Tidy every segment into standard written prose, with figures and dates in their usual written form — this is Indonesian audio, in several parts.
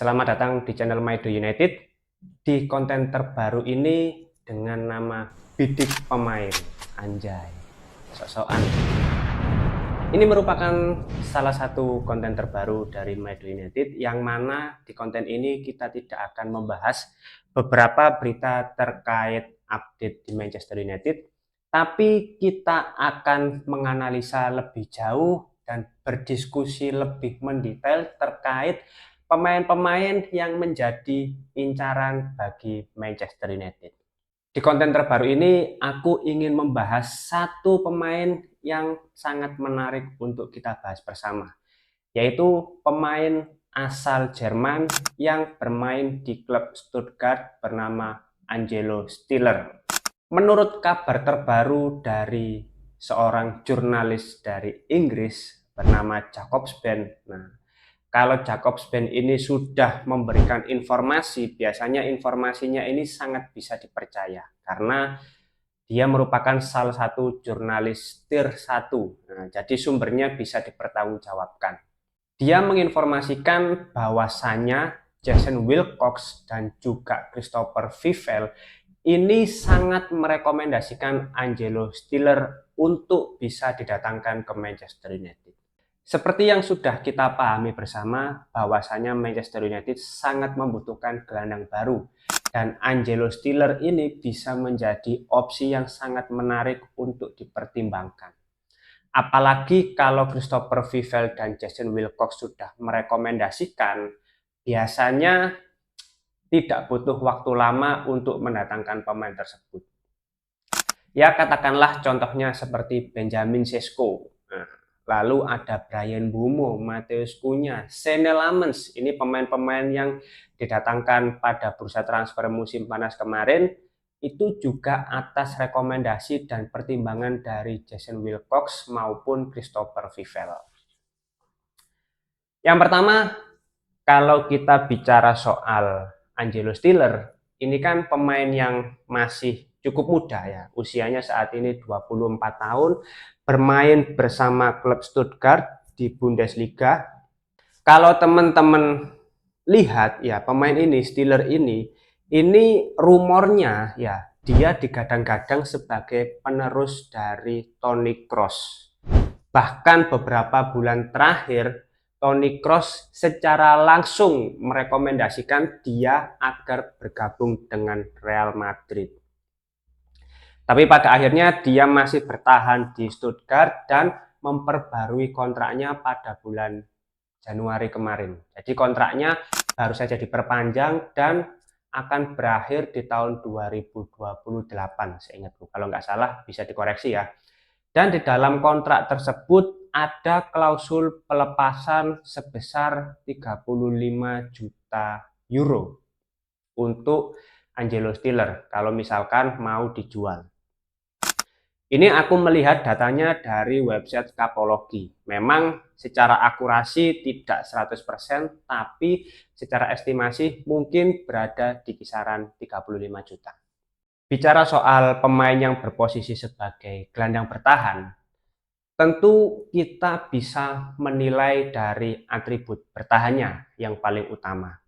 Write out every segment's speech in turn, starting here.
Selamat datang di channel Maido United. Di konten terbaru ini dengan nama Bidik Pemain. Anjay, sok-sokan. Ini merupakan salah satu konten terbaru dari Maido United, yang mana di konten ini kita tidak akan membahas beberapa berita terkait update di Manchester United, tapi kita akan menganalisa lebih jauh dan berdiskusi lebih mendetail terkait pemain-pemain yang menjadi incaran bagi Manchester United. Di konten terbaru ini, aku ingin membahas satu pemain yang sangat menarik untuk kita bahas bersama, yaitu pemain asal Jerman yang bermain di klub Stuttgart bernama Angelo Stiller. Menurut kabar terbaru dari seorang jurnalis dari Inggris bernama Jacobsben, kalau Jacobsben ini sudah memberikan informasi, biasanya informasinya ini sangat bisa dipercaya karena dia merupakan salah satu jurnalis tier 1. Jadi sumbernya bisa dipertanggungjawabkan. Dia menginformasikan bahwasannya Jason Wilcox dan juga Christopher Vivell ini sangat merekomendasikan Angelo Stiller untuk bisa didatangkan ke Manchester United. Seperti yang sudah kita pahami bersama, bahwasanya Manchester United sangat membutuhkan gelandang baru, dan Angelo Stiller ini bisa menjadi opsi yang sangat menarik untuk dipertimbangkan. Apalagi kalau Christopher Vivell dan Jason Wilcox sudah merekomendasikan, biasanya tidak butuh waktu lama untuk mendatangkan pemain tersebut. Ya, katakanlah contohnya seperti Benjamin Sesko. Lalu ada Bryan Mbeumo, Matheus Cunha, Senne Lammens. Ini pemain-pemain yang didatangkan pada bursa transfer musim panas kemarin, itu juga atas rekomendasi dan pertimbangan dari Jason Wilcox maupun Christopher Vivell. Yang pertama, kalau kita bicara soal Angelo Stiller, ini kan pemain yang masih cukup muda ya, usianya saat ini 24 tahun, bermain bersama klub Stuttgart di Bundesliga. Kalau teman-teman lihat ya, pemain ini, Stiller ini rumornya ya, dia digadang-gadang sebagai penerus dari Toni Kroos. Bahkan beberapa bulan terakhir, Toni Kroos secara langsung merekomendasikan dia agar bergabung dengan Real Madrid. Tapi pada akhirnya dia masih bertahan di Stuttgart dan memperbarui kontraknya pada bulan Januari kemarin. Jadi kontraknya baru saja diperpanjang dan akan berakhir di tahun 2028 seingatku. Kalau nggak salah bisa dikoreksi ya. Dan di dalam kontrak tersebut ada klausul pelepasan sebesar 35 juta euro untuk Angelo Stiller kalau misalkan mau dijual. Ini aku melihat datanya dari website Capology. Memang secara akurasi tidak 100%, tapi secara estimasi mungkin berada di kisaran 35 juta. Bicara soal pemain yang berposisi sebagai gelandang bertahan, tentu kita bisa menilai dari atribut bertahannya yang paling utama.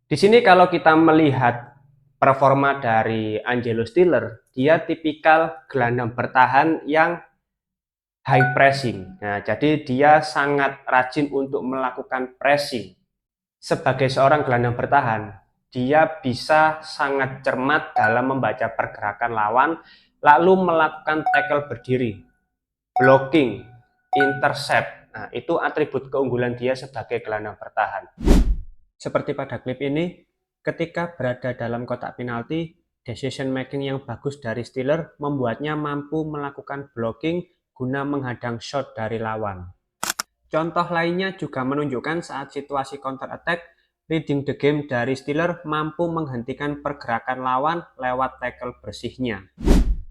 Di sini kalau kita melihat performa dari Angelo Stiller, dia tipikal gelandang bertahan yang high pressing. Nah, jadi dia sangat rajin untuk melakukan pressing. Sebagai seorang gelandang bertahan, dia bisa sangat cermat dalam membaca pergerakan lawan, lalu melakukan tackle berdiri, blocking, intercept. Nah, itu atribut keunggulan dia sebagai gelandang bertahan. Seperti pada klip ini, ketika berada dalam kotak penalti, decision making yang bagus dari Stiller membuatnya mampu melakukan blocking guna menghadang shot dari lawan. Contoh lainnya juga menunjukkan saat situasi counter attack, reading the game dari Stiller mampu menghentikan pergerakan lawan lewat tackle bersihnya.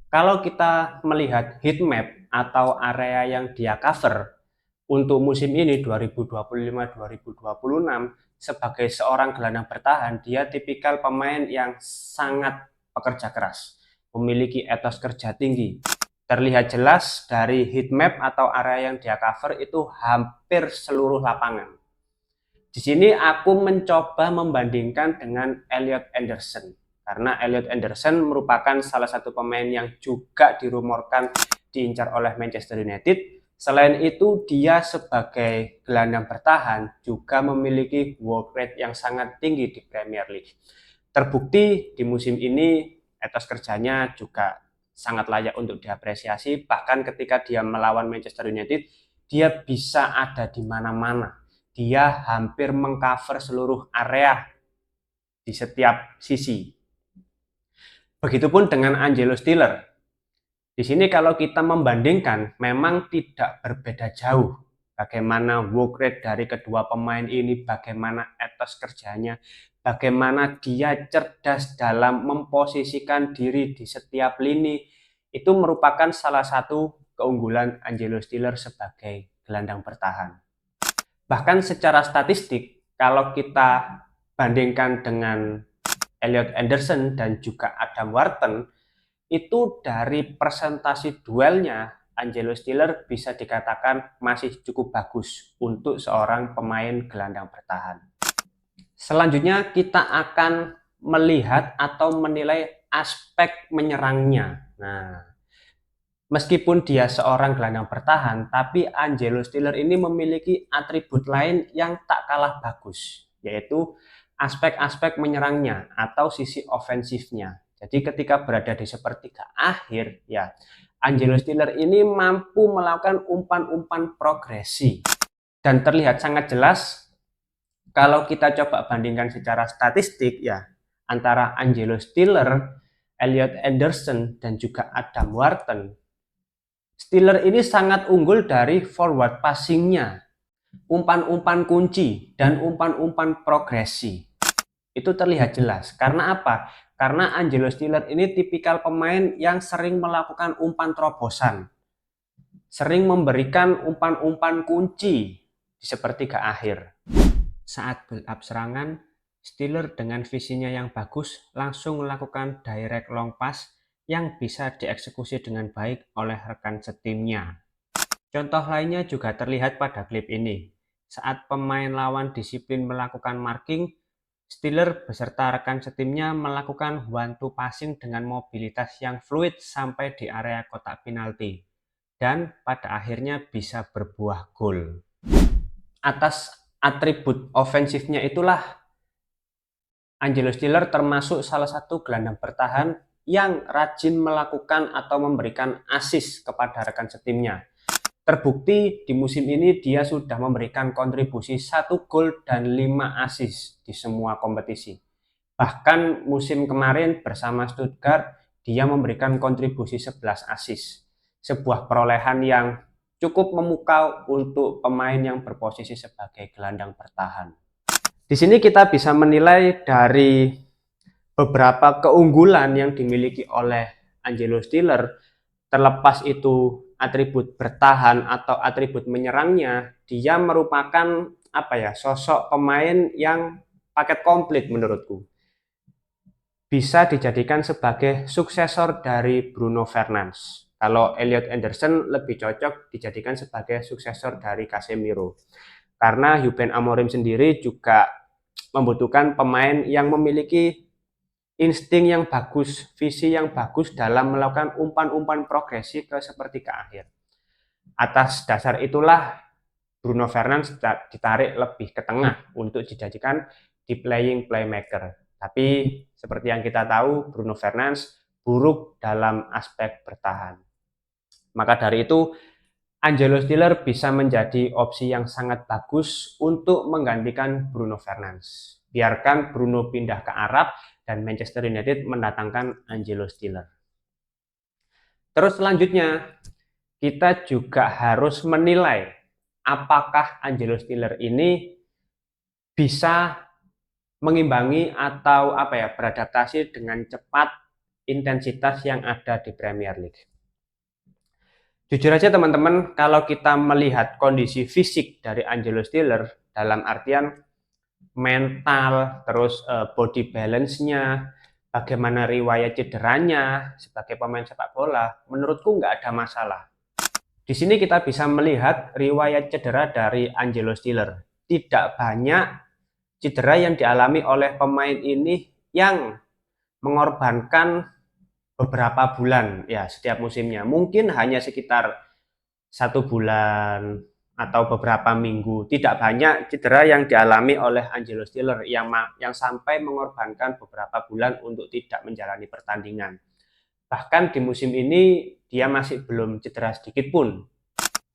Kalau kita melihat heat map atau area yang dia cover untuk musim ini 2025-2026, sebagai seorang gelandang bertahan, dia tipikal pemain yang sangat pekerja keras, memiliki etos kerja tinggi. Terlihat jelas dari heat map atau area yang dia cover itu hampir seluruh lapangan. Di sini aku mencoba membandingkan dengan Elliot Anderson. Karena Elliot Anderson merupakan salah satu pemain yang juga dirumorkan diincar oleh Manchester United. Selain itu, dia sebagai gelandang bertahan juga memiliki work rate yang sangat tinggi di Premier League. Terbukti di musim ini etos kerjanya juga sangat layak untuk diapresiasi. Bahkan ketika dia melawan Manchester United, dia bisa ada di mana-mana. Dia hampir mengcover seluruh area di setiap sisi. Begitupun dengan Angelo Stiller. Di sini kalau kita membandingkan, memang tidak berbeda jauh. Bagaimana work rate dari kedua pemain ini, bagaimana etos kerjanya, bagaimana dia cerdas dalam memposisikan diri di setiap lini. Itu merupakan salah satu keunggulan Angelo Stiller sebagai gelandang bertahan. Bahkan secara statistik, kalau kita bandingkan dengan Elliot Anderson dan juga Adam Wharton, itu dari presentasi duelnya Angelo Stiller bisa dikatakan masih cukup bagus untuk seorang pemain gelandang bertahan. Selanjutnya kita akan melihat atau menilai aspek menyerangnya. Nah, meskipun dia seorang gelandang bertahan, tapi Angelo Stiller ini memiliki atribut lain yang tak kalah bagus, yaitu aspek-aspek menyerangnya atau sisi ofensifnya. Jadi ketika berada di sepertiga akhir, ya Angelo Stiller ini mampu melakukan umpan-umpan progresi. Dan terlihat sangat jelas kalau kita coba bandingkan secara statistik ya antara Angelo Stiller, Elliot Anderson, dan juga Adam Wharton. Stiller ini sangat unggul dari forward passingnya, umpan-umpan kunci, dan umpan-umpan progresi. Itu terlihat jelas. Karena apa? Karena Angelo Stiller ini tipikal pemain yang sering melakukan umpan terobosan, sering memberikan umpan-umpan kunci di sepertiga akhir. Saat build up serangan, Stiller dengan visinya yang bagus langsung melakukan direct long pass yang bisa dieksekusi dengan baik oleh rekan setimnya. Contoh lainnya juga terlihat pada klip ini. Saat pemain lawan disiplin melakukan marking, Stiller beserta rekan setimnya melakukan one-two passing dengan mobilitas yang fluid sampai di area kotak penalti. Dan pada akhirnya bisa berbuah gol. Atas atribut ofensifnya itulah Angelo Stiller termasuk salah satu gelandang bertahan yang rajin melakukan atau memberikan assist kepada rekan setimnya. Terbukti di musim ini dia sudah memberikan kontribusi 1 gol dan 5 assist di semua kompetisi. Bahkan musim kemarin bersama Stuttgart dia memberikan kontribusi 11 assist. Sebuah perolehan yang cukup memukau untuk pemain yang berposisi sebagai gelandang bertahan. Di sini kita bisa menilai dari beberapa keunggulan yang dimiliki oleh Angelo Stiller, terlepas itu atribut bertahan atau atribut menyerangnya, dia merupakan sosok pemain yang paket komplit menurutku. Bisa dijadikan sebagai suksesor dari Bruno Fernandes. Kalau Elliot Anderson lebih cocok dijadikan sebagai suksesor dari Casemiro. Karena Ruben Amorim sendiri juga membutuhkan pemain yang memiliki insting yang bagus, visi yang bagus dalam melakukan umpan-umpan progresi ke sepertiga akhir. Atas dasar itulah Bruno Fernandes ditarik lebih ke tengah untuk dijadikan di playing playmaker. Tapi seperti yang kita tahu, Bruno Fernandes buruk dalam aspek bertahan. Maka dari itu, Angelo Stiller bisa menjadi opsi yang sangat bagus untuk menggantikan Bruno Fernandes. Biarkan Bruno pindah ke Arab dan Manchester United mendatangkan Angelo Stiller. Terus selanjutnya, kita juga harus menilai apakah Angelo Stiller ini bisa mengimbangi atau beradaptasi dengan cepat intensitas yang ada di Premier League. Jujur aja teman-teman, kalau kita melihat kondisi fisik dari Angelo Stiller dalam artian mental, terus body balance-nya, bagaimana riwayat cederanya sebagai pemain sepak bola, menurutku nggak ada masalah. Di sini kita bisa melihat riwayat cedera dari Angelo Stiller. tidak banyak cedera yang dialami oleh pemain ini yang mengorbankan beberapa bulan ya setiap musimnya. Mungkin hanya sekitar 1 bulan atau beberapa minggu. Tidak banyak cedera yang dialami oleh Angelo Stiller yang sampai mengorbankan beberapa bulan untuk tidak menjalani pertandingan. Bahkan di musim ini dia masih belum cedera sedikit pun.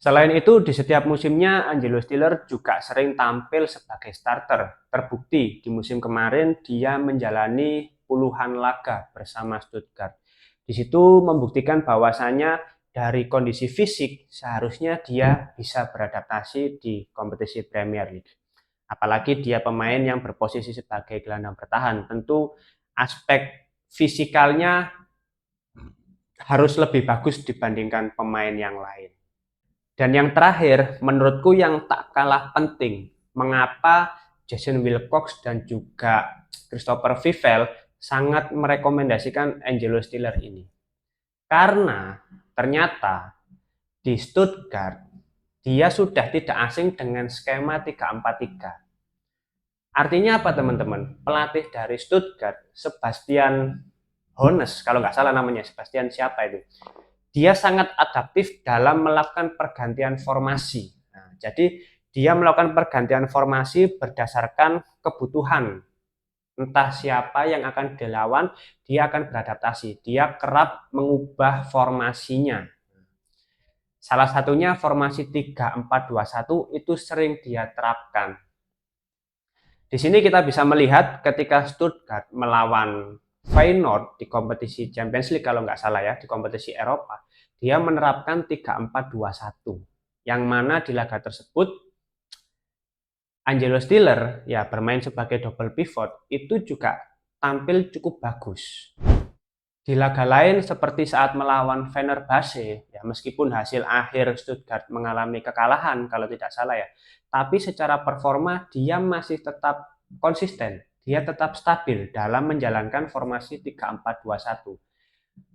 Selain itu, di setiap musimnya Angelo Stiller juga sering tampil sebagai starter. Terbukti di musim kemarin dia menjalani puluhan laga bersama Stuttgart. Di situ membuktikan bahwasannya dari kondisi fisik seharusnya dia bisa beradaptasi di kompetisi Premier League. Apalagi dia pemain yang berposisi sebagai gelandang bertahan. Tentu aspek fisikalnya harus lebih bagus dibandingkan pemain yang lain. Dan yang terakhir, menurutku yang tak kalah penting, mengapa Jason Wilcox dan juga Christopher Vivell sangat merekomendasikan Angelo Stiller ini. Karena ternyata di Stuttgart, dia sudah tidak asing dengan skema 3-4-3. Artinya apa teman-teman? Pelatih dari Stuttgart, Sebastian Hoeneß, kalau nggak salah namanya, Sebastian siapa itu? Dia sangat adaptif dalam melakukan pergantian formasi. Nah, jadi dia melakukan pergantian formasi berdasarkan kebutuhan. Entah siapa yang akan dilawan, dia akan beradaptasi. Dia kerap mengubah formasinya. Salah satunya formasi 3-4-2-1 itu sering dia terapkan. Di sini kita bisa melihat ketika Stuttgart melawan Feyenoord di kompetisi Champions League kalau nggak salah ya, di kompetisi Eropa, dia menerapkan 3-4-2-1, yang mana di laga tersebut Angelo Stiller ya bermain sebagai double pivot itu juga tampil cukup bagus. Di laga lain seperti saat melawan Fenerbahce, ya meskipun hasil akhir Stuttgart mengalami kekalahan kalau tidak salah ya, tapi secara performa dia masih tetap konsisten. Dia tetap stabil dalam menjalankan formasi 3-4-2-1.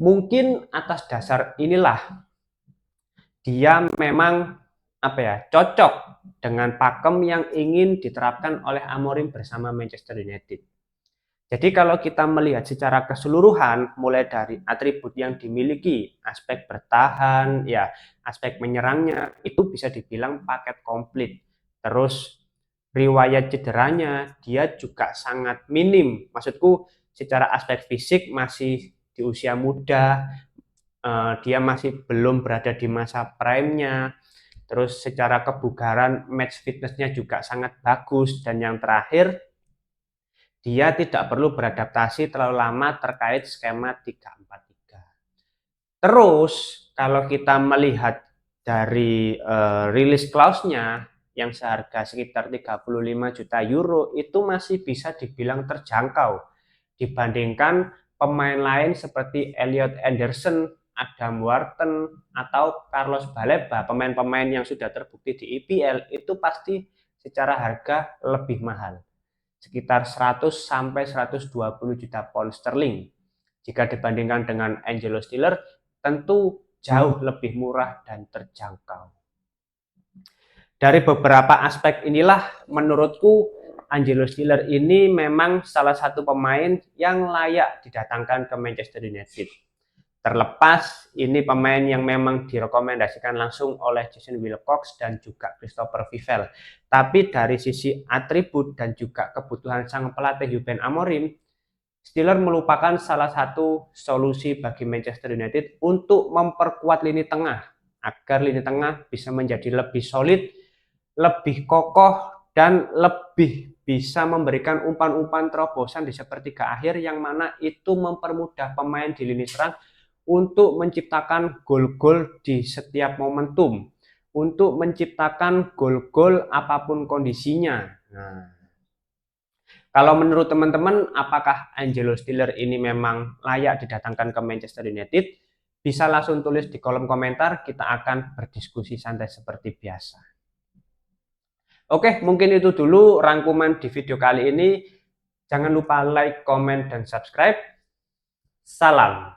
Mungkin atas dasar inilah dia memang cocok dengan pakem yang ingin diterapkan oleh Amorim bersama Manchester United. Jadi kalau kita melihat secara keseluruhan, mulai dari atribut yang dimiliki, aspek bertahan, ya aspek menyerangnya, itu bisa dibilang paket komplit. Terus riwayat cederanya dia juga sangat minim. Maksudku secara aspek fisik masih di usia muda, dia masih belum berada di masa prime-nya. Terus secara kebugaran match fitness-nya juga sangat bagus. Dan yang terakhir, dia tidak perlu beradaptasi terlalu lama terkait skema 3-4-3. Terus kalau kita melihat dari release clause-nya yang seharga sekitar 35 juta euro itu masih bisa dibilang terjangkau dibandingkan pemain lain seperti Elliot Anderson, Adam Wharton, atau Carlos Baleba, pemain-pemain yang sudah terbukti di EPL itu pasti secara harga lebih mahal, sekitar 100 sampai 120 juta pound sterling. Jika dibandingkan dengan Angelo Stiller, tentu jauh lebih murah dan terjangkau. Dari beberapa aspek inilah menurutku Angelo Stiller ini memang salah satu pemain yang layak didatangkan ke Manchester United. Terlepas ini pemain yang memang direkomendasikan langsung oleh Jason Wilcox dan juga Christopher Vivell. Tapi dari sisi atribut dan juga kebutuhan sang pelatih Ruben Amorim, Stiller merupakan salah satu solusi bagi Manchester United untuk memperkuat lini tengah agar lini tengah bisa menjadi lebih solid, lebih kokoh, dan lebih bisa memberikan umpan-umpan terobosan di sepertiga akhir yang mana itu mempermudah pemain di lini serang untuk menciptakan gol-gol di setiap momentum, untuk menciptakan gol-gol apapun kondisinya. Nah, kalau menurut teman-teman, apakah Angelo Stiller ini memang layak didatangkan ke Manchester United? Bisa langsung tulis di kolom komentar, kita akan berdiskusi santai seperti biasa. Oke, mungkin itu dulu rangkuman di video kali ini. Jangan lupa like, komen, dan subscribe. Salam.